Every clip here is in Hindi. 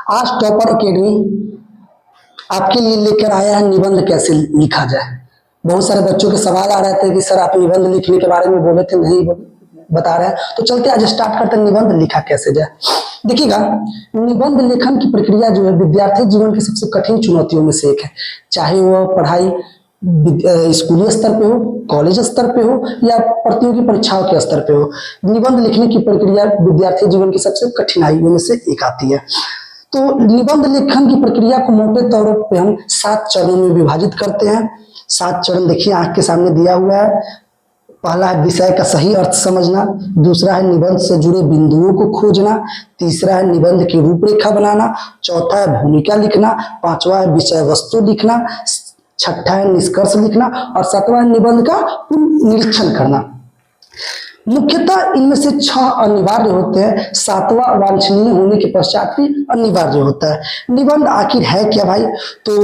आज टॉपर एकेडमी आपके लिए लेकर आया है निबंध कैसे लिखा जाए। बहुत सारे बच्चों के सवाल आ रहे थे कि सर आप निबंध लिखने के बारे में बोले थे, नहीं बता रहे हैं, तो चलते आज स्टार्ट करते हैं निबंध लिखा कैसे जाए। देखिएगा, निबंध लेखन की प्रक्रिया जो है विद्यार्थी जीवन की सबसे कठिन चुनौतियों में से एक है। चाहे वह पढ़ाई स्कूली स्तर पे हो, कॉलेज स्तर पे हो या प्रतियोगी परीक्षाओं के स्तर पे हो, निबंध लिखने की प्रक्रिया विद्यार्थी जीवन की सबसे कठिनाइयों में से एक आती है। तो निबंध लेखन की प्रक्रिया को मोटे तौर पे हम 7 चरणों में विभाजित करते हैं। 7 चरण देखिए आंख के सामने दिया हुआ है। पहला है विषय का सही अर्थ समझना, दूसरा है निबंध से जुड़े बिंदुओं को खोजना, तीसरा है निबंध की रूपरेखा बनाना, चौथा है भूमिका लिखना, पांचवा है विषय वस्तु लिखना, छठा है निष्कर्ष लिखना और सातवां है निबंध का निरीक्षण करना। मुख्यतः इनमें से 6 अनिवार्य होते हैं, 7वां वांछनीय होने के पश्चात भी अनिवार्य होता है। निबंध आखिर है क्या भाई? तो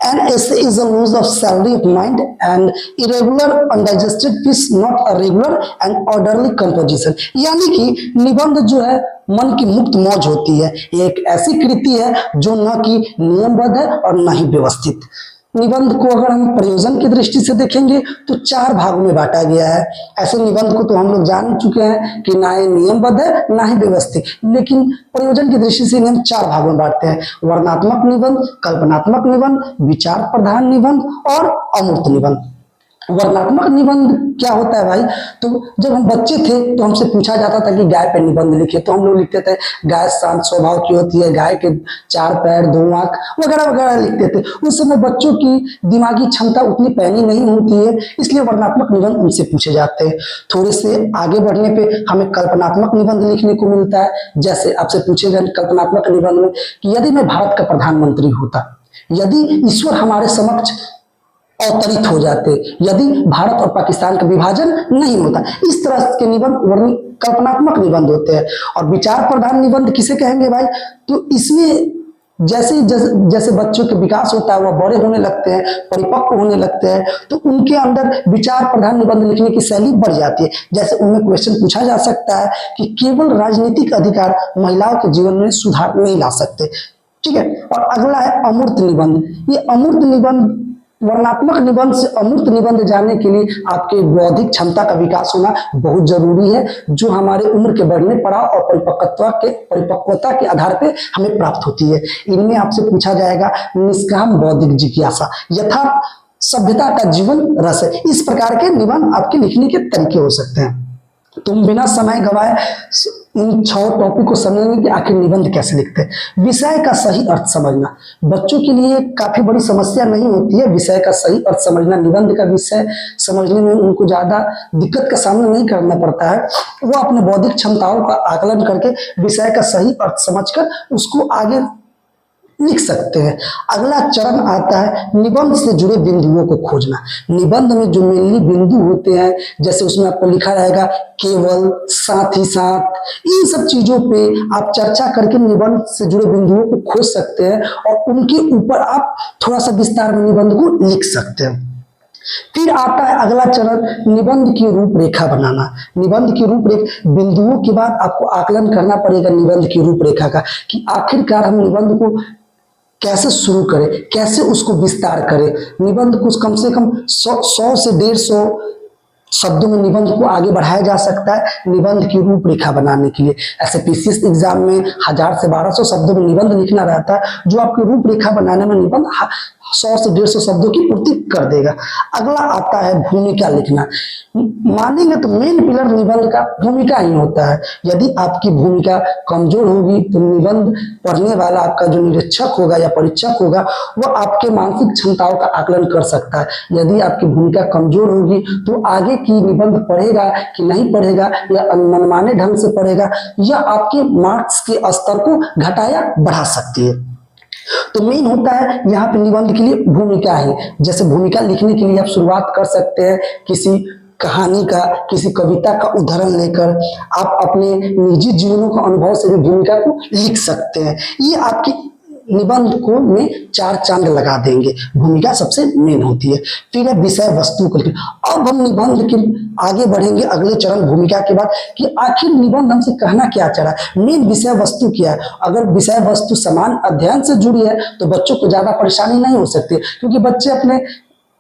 an essay is a loose of salary of mind and irregular undigested fish, not a regular and orderly composition. यानी कि निबंध जो है मन की मुक्त मौज होती है, एक ऐसी कृति है जो न कि नियमबद्ध है और न ही व्यवस्थित। निबंध को अगर हम प्रयोजन की दृष्टि से देखेंगे तो 4 भागों में बांटा गया है। ऐसे निबंध को तो हम लोग जान चुके हैं कि ना ही नियमबद्ध है ना ही व्यवस्थित, लेकिन प्रयोजन की दृष्टि से हम 4 भागों में बांटते हैं: वर्णनात्मक निबंध, कल्पनात्मक निबंध, विचार प्रधान निबंध और अमूर्त निबंध। वर्णनात्मक निबंध क्या होता है भाई? तो जब हम बच्चे थे तो हमसे पूछा जाता था कि गाय पे निबंध लिखे, तो हम लोग लिखते थे गाय शांत स्वभाव की होती है, गाय के 4 पैर 2 आंख वगैरह वगैरह लिखते थे। उस समय बच्चों की दिमागी क्षमता उतनी पैनी नहीं होती है, इसलिए वर्णनात्मक निबंध उनसे पूछे जाते हैं। थोड़े से आगे बढ़ने पे हमें कल्पनात्मक निबंध लिखने को मिलता है। जैसे आपसे पूछेगा कल्पनात्मक निबंध में कि यदि मैं भारत का प्रधानमंत्री होता, यदि ईश्वर हमारे समक्ष अवतरित हो जाते, यदि भारत और पाकिस्तान का विभाजन नहीं होता, इस तरह के निबंध कल्पनात्मक निबंध होते हैं। और विचार प्रधान निबंध किसे कहेंगे भाई? तो इसमें जैसे जैसे बच्चों के विकास होता है, वह बड़े होने लगते हैं, परिपक्व होने लगते हैं, तो उनके अंदर विचार प्रधान निबंध लिखने की शैली बढ़ जाती है। जैसे उनमें क्वेश्चन पूछा जा सकता है कि केवल राजनीतिक अधिकार महिलाओं के जीवन में सुधार नहीं ला सकते, ठीक है। और अगला है अमूर्त निबंध। ये अमूर्त निबंध, वर्णनात्मक निबंध से अमूर्त निबंध जानने के लिए आपके बौद्धिक क्षमता का विकास होना बहुत जरूरी है, जो हमारे उम्र के बढ़ने पड़ाव और परिपक्वता के आधार पर हमें प्राप्त होती है। इनमें आपसे पूछा जाएगा निष्काम बौद्धिक जिज्ञासा, यथार्थ सभ्यता का जीवन रस है। इस प्रकार के निबंध आपके लिखने के तरीके हो सकते हैं। तुम बिना समय गवाए इन 6 टॉपिक को समझेंगे कि आखिर निबंध कैसे लिखते हैं। विषय का सही अर्थ समझना बच्चों के लिए काफी बड़ी समस्या नहीं होती है। विषय का सही अर्थ समझना, निबंध का विषय समझने में उनको ज्यादा दिक्कत का सामना नहीं करना पड़ता है। वो अपने बौद्धिक क्षमताओं का आकलन करके विषय का सही अर्थ समझकर उसको आगे लिख सकते हैं। अगला चरण आता है निबंध से जुड़े बिंदुओं को खोजना। निबंध में जो मेनली बिंदु होते हैं, जैसे उसमें आपको लिखा रहेगा केवल, साथ ही साथ, इन सब चीजों पे आप चर्चा करके निबंध से जुड़े बिंदुओं को खोज सकते हैं और उनके ऊपर आप थोड़ा सा विस्तार में निबंध को लिख सकते हैं। फिर आता है अगला चरण निबंध की रूपरेखा बनाना। निबंध की रूपरेखा, बिंदुओं के बाद आपको आकलन करना पड़ेगा निबंध की रूपरेखा का, कि आखिरकार हम निबंध को कैसे शुरू करें, कैसे उसको विस्तार करें। निबंध को कम से कम 100 से 150 शब्दों में निबंध को आगे बढ़ाया जा सकता है निबंध की रूपरेखा बनाने के लिए। ऐसे पीसीएस एग्जाम में 1000 से 1200 शब्दों में निबंध लिखना रहता है, जो आपकी रूपरेखा बनाने में निबंध 100 से 150 शब्दों की पूर्ति कर देगा। अगला आता है भूमिका लिखना। मानेंगे तो मेन पिलर निबंध का भूमिका ही होता है। यदि आपकी भूमिका कमजोर होगी तो निबंध पढ़ने वाला आपका जो निरीक्षक होगा या परीक्षक होगा, वह आपके मानसिक क्षमताओं का आकलन कर सकता है। यदि आपकी भूमिका कमजोर होगी तो आगे की निबंध पढ़ेगा कि नहीं पढ़ेगा, या मनमाने ढंग से पढ़ेगा, या आपके मार्क्स के स्तर को घटाया बढ़ा सकती है। तो मेन होता है यहाँ पे निबंध के लिए भूमिका ही। जैसे भूमिका लिखने के लिए आप शुरुआत कर सकते हैं किसी कहानी का, किसी कविता का उदाहरण लेकर आप अपने निजी जीवनों का अनुभव से भी भूमिका को लिख सकते हैं। ये आपकी निबंध को में 4 चांद लगा देंगे। भूमिका सबसे मेन होती है। फिर है विषय वस्तु को लिखना। अब हम निबंध के आगे बढ़ेंगे अगले चरण भूमिका के बाद कि आखिर निबंध हमसे कहना क्या चाह रहा है, मेन विषय वस्तु क्या है। अगर विषय वस्तु समान अध्ययन से जुड़ी है तो बच्चों को ज्यादा परेशानी नहीं हो सकती, क्योंकि बच्चे अपने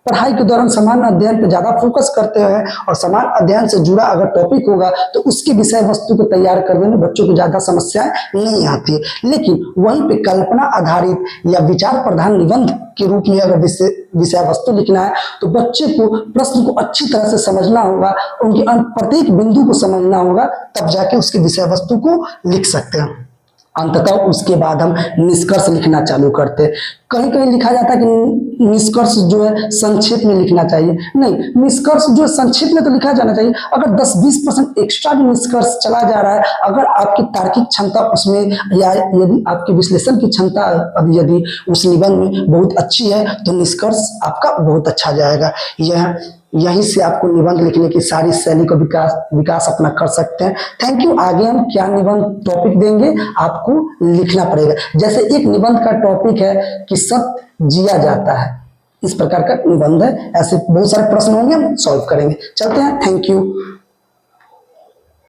पढ़ाई के दौरान समान अध्ययन पे ज्यादा फोकस करते हैं और समान अध्ययन से जुड़ा अगर टॉपिक होगा तो उसकी विषय वस्तु को तैयार करने में बच्चों को ज्यादा समस्याएं नहीं आती है। लेकिन वहीं पे कल्पना आधारित या विचार प्रधान निबंध के रूप में अगर विषय वस्तु लिखना है तो बच्चे को प्रश्न को अच्छी तरह से समझना होगा, उनके प्रत्येक बिंदु को समझना होगा, तब जाके उसके विषय वस्तु को लिख सकते हैं। अंततः उसके बाद हम निष्कर्ष लिखना चालू करते हैं। कहीं कहीं लिखा जाता है कि निष्कर्ष जो है संक्षेप में लिखना चाहिए। नहीं, निष्कर्ष जो है संक्षेप में तो लिखा जाना चाहिए। अगर 10-20% एक्स्ट्रा भी निष्कर्ष चला जा रहा है, अगर आपकी तार्किक क्षमता उसमें या यदि आपकी विश्लेषण की क्षमता यदि उस निबंध में बहुत अच्छी है तो निष्कर्ष आपका बहुत अच्छा जाएगा। यहीं से आपको निबंध लिखने की सारी शैली को विकास अपना कर सकते हैं। Thank you. आगे हम क्या निबंध टॉपिक देंगे आपको लिखना पड़ेगा। जैसे एक निबंध का टॉपिक है कि सत्य जिया जाता है, इस प्रकार का निबंध है। ऐसे बहुत सारे प्रश्न होंगे, हम सॉल्व करेंगे। चलते हैं। Thank you.